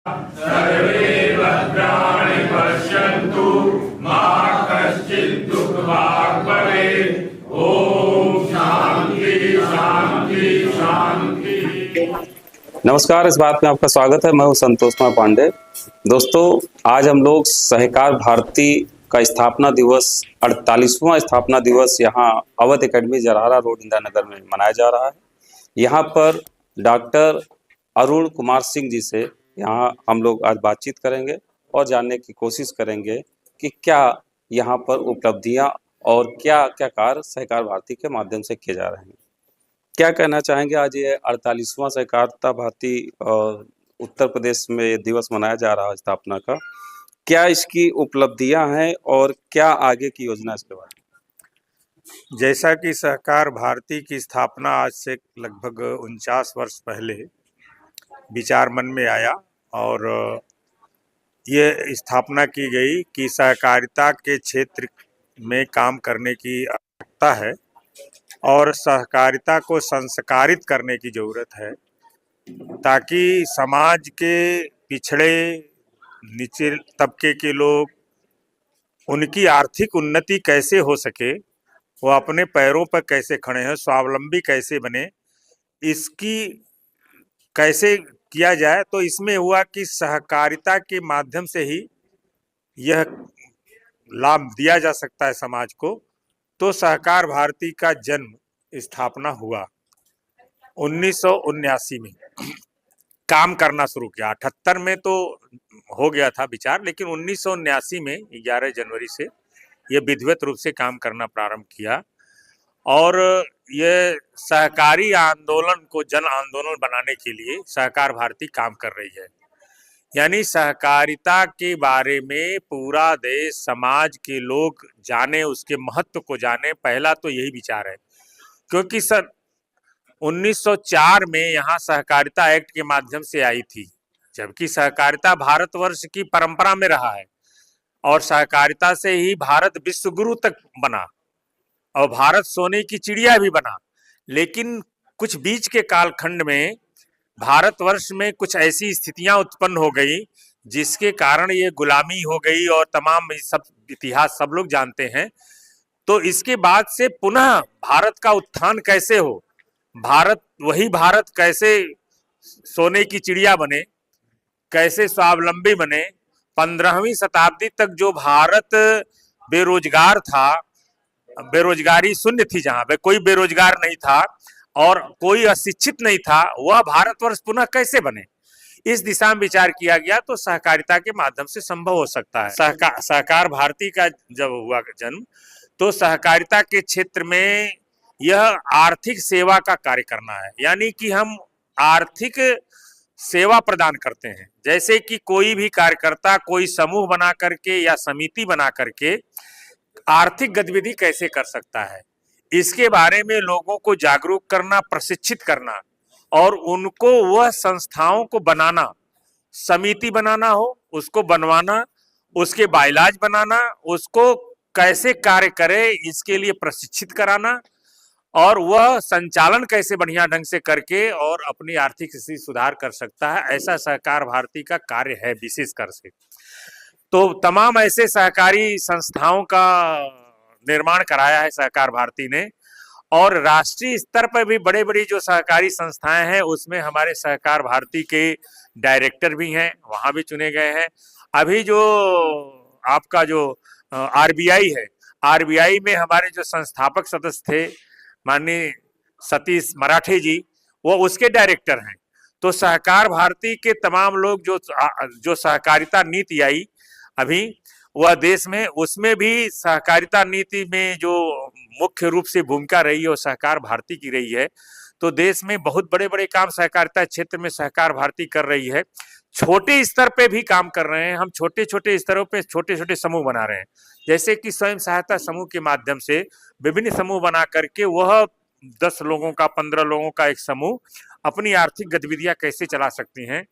सर्वे भद्राणि पश्यन्तु मा कश्चित् दुःखभाग् भवेत्। ओम शांति शांति शांति। नमस्कार, इस बात में आपका स्वागत है। मैं हूं संतोष कुमार पांडे। दोस्तों, आज हम लोग सहकार भारती का स्थापना दिवस 48वां स्थापना दिवस यहाँ अवध एकेडमी जरारा रोड इंदिरा नगर में मनाया जा रहा है। यहाँ पर डॉक्टर अरुण कुमार सिंह जी से यहाँ हम लोग आज बातचीत करेंगे और जानने की कोशिश करेंगे कि क्या यहाँ पर उपलब्धियाँ और क्या क्या कार्य सहकार भारती के माध्यम से किए जा रहे हैं। क्या कहना चाहेंगे, आज ये 48वां सहकारिता भारती उत्तर प्रदेश में ये दिवस मनाया जा रहा है स्थापना का, क्या इसकी उपलब्धियां हैं और क्या आगे की योजना इसके बारे में? जैसा कि सहकार भारती की स्थापना आज से लगभग 49 वर्ष पहले विचार मन में आया और ये स्थापना की गई कि सहकारिता के क्षेत्र में काम करने की आवश्यकता है और सहकारिता को संस्कारित करने की ज़रूरत है, ताकि समाज के पिछड़े नीचे तबके के लोग, उनकी आर्थिक उन्नति कैसे हो सके, वो अपने पैरों पर कैसे खड़े हैं, स्वावलंबी कैसे बने, इसकी कैसे किया जाए। तो इसमें हुआ कि सहकारिता के माध्यम से ही यह लाभ दिया जा सकता है समाज को। तो सहकार भारती का जन्म स्थापना हुआ 1979 में। काम करना शुरू किया 78 में तो हो गया था विचार, लेकिन 1979 में 11 जनवरी से ये विधिवत रूप से काम करना प्रारंभ किया और ये सहकारी आंदोलन को जन आंदोलन बनाने के लिए सहकार भारती काम कर रही है। यानी सहकारिता के बारे में पूरा देश, समाज के लोग जाने, उसके महत्व को जाने, पहला तो यही विचार है। क्योंकि सन 1904 में यहाँ सहकारिता एक्ट के माध्यम से आई थी, जबकि सहकारिता भारतवर्ष की परंपरा में रहा है और सहकारिता से ही भारत विश्व गुरु तक बना और भारत सोने की चिड़िया भी बना। लेकिन कुछ बीच के कालखंड में भारतवर्ष में कुछ ऐसी स्थितियां उत्पन्न हो गई जिसके कारण ये गुलामी हो गई और तमाम सब इतिहास सब लोग जानते हैं। तो इसके बाद से पुनः भारत का उत्थान कैसे हो, भारत वही भारत कैसे सोने की चिड़िया बने, कैसे स्वावलंबी बने। 15वीं शताब्दी तक जो भारत बेरोजगार था, बेरोजगारी शून्य थी, जहां पे कोई बेरोजगार नहीं था और कोई अशिक्षित नहीं था, वह भारतवर्ष पुनः कैसे बने, इस दिशा में विचार किया गया। तो सहकारिता के माध्यम से संभव हो सकता है। सहकार भारती का जब हुआ जन्म, तो सहकारिता के क्षेत्र में यह आर्थिक सेवा का कार्य करना है। यानी कि हम आर्थिक सेवा प्रदान करते हैं। जैसे कि कोई भी कार्यकर्ता कोई समूह बना करके या समिति बना करके आर्थिक गतिविधि कैसे कर सकता है, इसके बारे में लोगों को जागरूक करना, प्रशिक्षित करना और उनको वह संस्थाओं को बनाना, समिति बनाना हो उसको बनवाना, उसके बाइलाज बनाना, उसको कैसे कार्य करे इसके लिए प्रशिक्षित कराना और वह संचालन कैसे बढ़िया ढंग से करके और अपनी आर्थिक स्थिति सुधार कर सकता है। ऐसा सहकार भारती का कार्य है विशेषकर से। तो तमाम ऐसे सहकारी संस्थाओं का निर्माण कराया है सहकार भारती ने और राष्ट्रीय स्तर पर भी बड़े बड़ी जो सहकारी संस्थाएं हैं उसमें हमारे सहकार भारती के डायरेक्टर भी हैं, वहां भी चुने गए हैं। अभी जो आपका जो आरबीआई है, आरबीआई में हमारे जो संस्थापक सदस्य थे माननीय सतीश मराठे जी, वो उसके डायरेक्टर हैं। तो सहकार भारती के तमाम लोग जो सहकारिता नीति आई अभी वह देश में, उसमें भी सहकारिता नीति में जो मुख्य रूप से भूमिका रही है वो सहकार भारती की रही है। तो देश में बहुत बड़े बड़े काम सहकारिता क्षेत्र में सहकार भारती कर रही है। छोटे स्तर पे भी काम कर रहे हैं। हम छोटे छोटे स्तरों पे छोटे छोटे समूह बना रहे हैं, जैसे कि स्वयं सहायता समूह के माध्यम से विभिन्न समूह बना करके वह 10 लोगों का, 15 लोगों का एक समूह अपनी आर्थिक गतिविधियां कैसे चला सकती हैं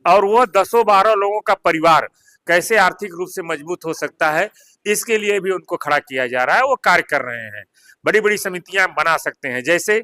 और वह 10-12 लोगों का परिवार कैसे आर्थिक रूप से मजबूत हो सकता है, इसके लिए भी उनको खड़ा किया जा रहा है। वो कार्य कर रहे हैं, बड़ी बड़ी समितियां बना सकते हैं। जैसे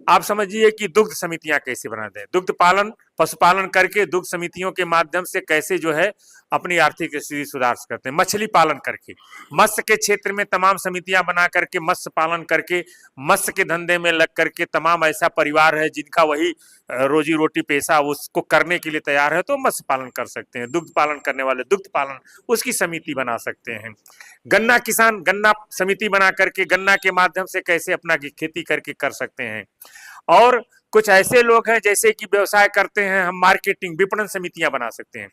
आप समझिए कि दुग्ध समितियां कैसे बनाते हैं, दुग्ध पालन पशुपालन करके दुग्ध समितियों के माध्यम से कैसे जो है अपनी आर्थिक स्थिति सुधार करते हैं, मछली पालन करके, मत्स्य के क्षेत्र में तमाम समितियां बना करके मत्स्य पालन करके मत्स्य के धंधे में लग करके तमाम ऐसा परिवार है जिनका वही रोजी रोटी पेशा उसको करने के लिए तैयार है तो मत्स्य पालन कर सकते हैं, दुग्ध पालन करने वाले दुग्ध पालन उसकी समिति बना सकते हैं। गन्ना किसान गन्ना समिति बना करके गन्ना के माध्यम से कैसे अपना खेती करके कर सकते हैं। और कुछ ऐसे लोग हैं जैसे कि व्यवसाय करते हैं, हम मार्केटिंग विपणन समितियां बना सकते हैं।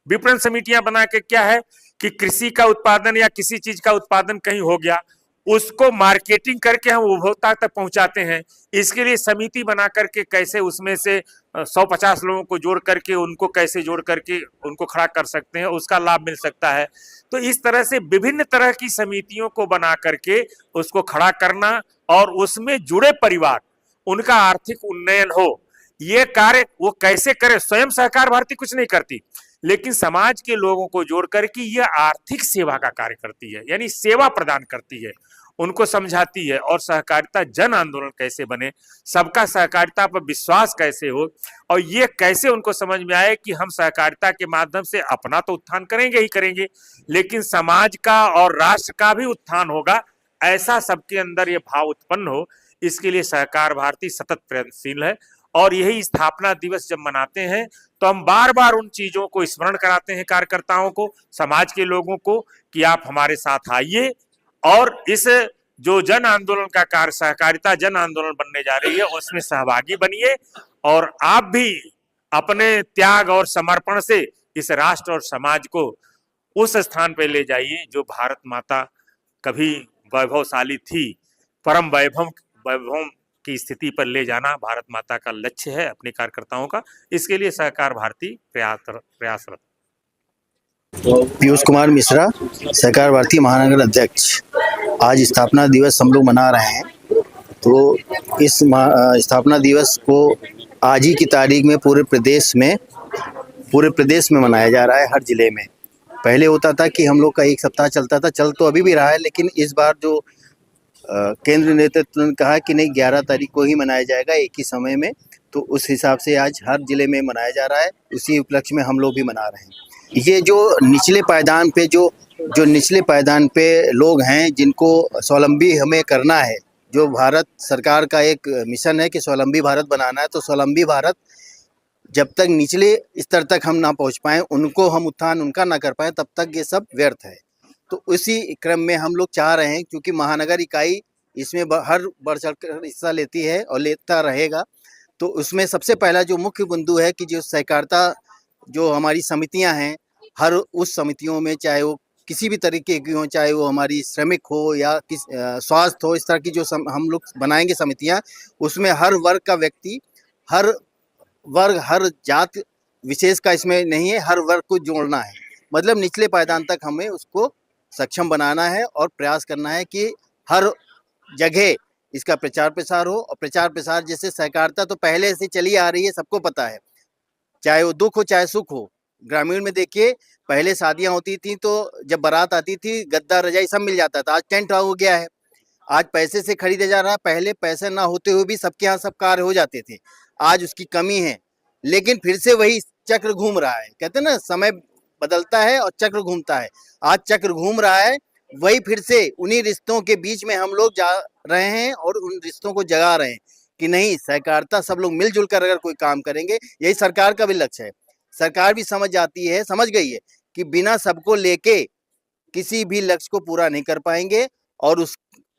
विपणन समितियां बना के क्या है कि कृषि का उत्पादन या किसी चीज का उत्पादन कहीं हो गया उसको मार्केटिंग करके हम उपभोक्ता तक पहुंचाते हैं। इसके लिए समिति बना करके कैसे उसमें से 150 लोगों को जोड़ करके उनको कैसे जोड़ करके उनको खड़ा कर सकते हैं, उसका लाभ मिल सकता है। तो इस तरह से विभिन्न तरह की समितियों को बना करके उसको खड़ा करना और उसमें जुड़े परिवार उनका आर्थिक उन्नयन हो, ये कार्य वो कैसे करे। स्वयं सहकार भारती कुछ नहीं करती, लेकिन समाज के लोगों को जोड़ करके ये आर्थिक सेवा का कार्य करती है, यानी सेवा प्रदान करती है, उनको समझाती है। और सहकारिता जन आंदोलन कैसे बने, सबका सहकारिता पर विश्वास कैसे हो, और ये कैसे उनको समझ में आए कि हम सहकारिता के माध्यम से अपना तो उत्थान करेंगे ही करेंगे, लेकिन समाज का और राष्ट्र का भी उत्थान होगा, ऐसा सबके अंदर ये भाव उत्पन्न हो। इसके लिए सहकार भारती सतत प्रयत्नशील है। और यही स्थापना दिवस जब मनाते हैं तो हम बार बार उन चीजों को स्मरण कराते हैं कार्यकर्ताओं को, समाज के लोगों को, कि आप हमारे साथ आइए और इस जो जन आंदोलन का कार्य सहकारिता जन आंदोलन बनने जा रही है उसमें सहभागी बनिए और आप भी अपने त्याग और समर्पण से इस राष्ट्र और समाज को उस स्थान पर ले जाइए जो भारत माता कभी वैभवशाली थी। परम वैभव की स्थिति पर ले जाना भारत माता का लक्ष्य है अपने कार्यकर्ताओं का। इसके लिए सहकार भारती प्रयासरत। पीयूष कुमार मिश्रा, सहकार भारती महानगर अध्यक्ष। आज स्थापना दिवस हम लोग मना रहे हैं, तो इस स्थापना दिवस को आज ही की तारीख में पूरे प्रदेश में मनाया जा रहा है, हर जिले में। पहले होता था कि हम लोग का एक सप्ताह चलता था, चल तो अभी भी रहा है, लेकिन इस बार जो केंद्र नेतृत्व ने कहा कि नहीं 11 तारीख को ही मनाया जाएगा एक ही समय में, तो उस हिसाब से आज हर जिले में मनाया जा रहा है। उसी उपलक्ष्य में हम लोग भी मना रहे हैं। ये जो निचले पायदान पे लोग हैं जिनको स्वावलंबी हमें करना है, जो भारत सरकार का एक मिशन है कि स्वावलंबी भारत बनाना है, तो स्वावलंबी भारत जब तक निचले स्तर तक हम ना पहुंच पाएं, उनको हम उत्थान उनका ना कर पाएं, तब तक ये सब व्यर्थ है। तो उसी क्रम में हम लोग चाह रहे हैं, क्योंकि महानगर इकाई इसमें हर बढ़ चढ़कर हिस्सा लेती है और लेता रहेगा, तो उसमें सबसे पहला जो मुख्य बिंदु है कि जो सहकारिता जो हमारी समितियां हैं, हर उस समितियों में चाहे वो किसी भी तरीके की हो, चाहे वो हमारी श्रमिक हो या स्वास्थ्य हो, इस तरह की जो हम लोग बनाएंगे समितियां, उसमें हर वर्ग का व्यक्ति, हर वर्ग हर जात विशेष का इसमें नहीं है, हर वर्ग को जोड़ना है। मतलब निचले पायदान तक हमें उसको सक्षम बनाना है और प्रयास करना है कि हर जगह इसका प्रचार प्रसार हो। और प्रचार प्रसार जैसे सहकारिता तो पहले से चली आ रही है, सबको पता है, चाहे वो दुख हो चाहे सुख हो। ग्रामीण में देखिए, पहले शादियां होती थी तो जब बारात आती थी गद्दा रजाई सब मिल जाता था, आज टेंट हो गया है, आज पैसे से खरीदा जा रहा है। पहले पैसे ना होते हुए भी सबके यहाँ सब कार्य हो जाते थे, आज उसकी कमी है। लेकिन फिर से वही चक्र घूम रहा है, कहते हैं ना समय बदलता है और चक्र घूमता है। आज चक्र घूम रहा है, वही फिर से उन्हीं रिश्तों के बीच में हम लोग जा रहे हैं और उन रिश्तों को जगा रहे हैं कि नहीं, सहकारिता सब लोग मिलजुल कर अगर कोई काम करेंगे, यही सरकार का भी लक्ष्य है। सरकार भी समझ गई है कि बिना सबको लेके किसी भी लक्ष्य को पूरा नहीं कर पाएंगे, और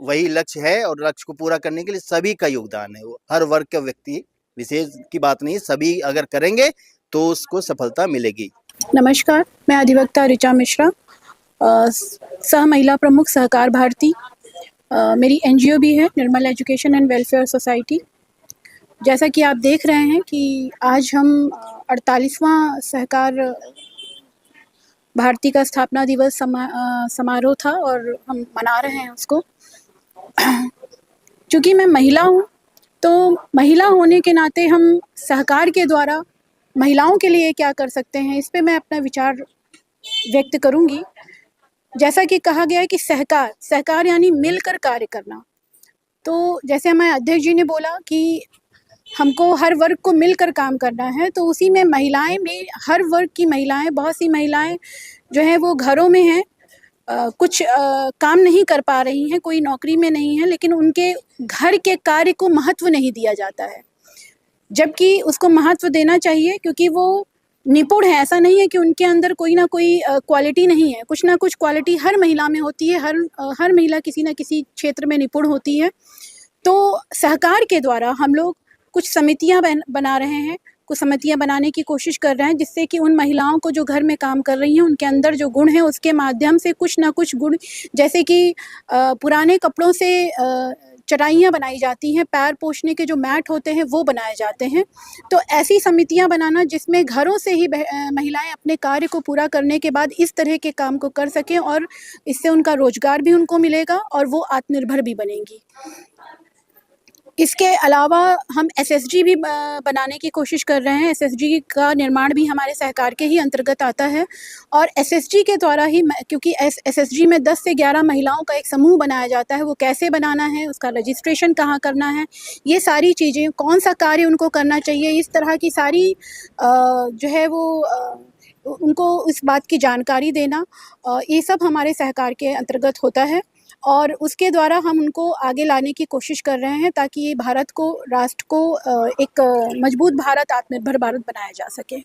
वही लक्ष्य है, और लक्ष्य को पूरा करने के लिए सभी का योगदान है। वो हर वर्ग का व्यक्ति विशेष की बात नहीं, सभी अगर करेंगे तो उसको सफलता मिलेगी। नमस्कार, मैं अधिवक्ता ऋचा मिश्रा, सह महिला प्रमुख सहकार भारती। मेरी एनजीओ भी है निर्मल एजुकेशन एंड वेलफेयर सोसाइटी। जैसा कि आप देख रहे हैं कि आज हम 48वां सहकार भारती का स्थापना दिवस समारोह था और हम मना रहे हैं उसको। चूँकि मैं महिला हूँ, तो महिला होने के नाते हम सहकार के द्वारा महिलाओं के लिए क्या कर सकते हैं, इस पे मैं अपना विचार व्यक्त करूंगी। जैसा कि कहा गया है कि सहकार यानी मिलकर कार्य करना। तो जैसे हमारे अध्यक्ष जी ने बोला कि हमको हर वर्ग को मिलकर काम करना है, तो उसी में महिलाएं भी, हर वर्ग की महिलाएं, बहुत सी महिलाएं जो है वो घरों में हैं, कुछ काम नहीं कर पा रही हैं, कोई नौकरी में नहीं है, लेकिन उनके घर के कार्य को महत्व नहीं दिया जाता है, जबकि उसको महत्व देना चाहिए, क्योंकि वो निपुण है। ऐसा नहीं है कि उनके अंदर कोई ना कोई क्वालिटी नहीं है, कुछ ना कुछ क्वालिटी हर महिला में होती है, हर महिला किसी न किसी क्षेत्र में निपुण होती है। तो सहकार के द्वारा हम लोग कुछ समितियां बना रहे हैं, कुछ समितियां बनाने की कोशिश कर रहे हैं, जिससे कि उन महिलाओं को जो घर में काम कर रही हैं, उनके अंदर जो गुण हैं, उसके माध्यम से कुछ ना कुछ गुण, जैसे कि पुराने कपड़ों से चटाइयाँ बनाई जाती हैं, पैर पोंछने के जो मैट होते हैं वो बनाए जाते हैं। तो ऐसी समितियां बनाना जिसमें घरों से ही महिलाएं अपने कार्य को पूरा करने के बाद इस तरह के काम को कर सकें, और इससे उनका रोजगार भी उनको मिलेगा और वो आत्मनिर्भर भी बनेंगी। इसके अलावा हम एसएसजी भी बनाने की कोशिश कर रहे हैं। एसएसजी का निर्माण भी हमारे सहकार के ही अंतर्गत आता है, और एसएसजी के द्वारा ही, क्योंकि एसएसजी में 10 से 11 महिलाओं का एक समूह बनाया जाता है, वो कैसे बनाना है, उसका रजिस्ट्रेशन कहाँ करना है, ये सारी चीज़ें, कौन सा कार्य उनको करना चाहिए, इस तरह की सारी जो है वो उनको इस बात की जानकारी देना, ये सब हमारे सहकार के अंतर्गत होता है, और उसके द्वारा हम उनको आगे लाने की कोशिश कर रहे हैं, ताकि भारत को, राष्ट्र को एक मजबूत भारत, आत्मनिर्भर भारत बनाया जा सके।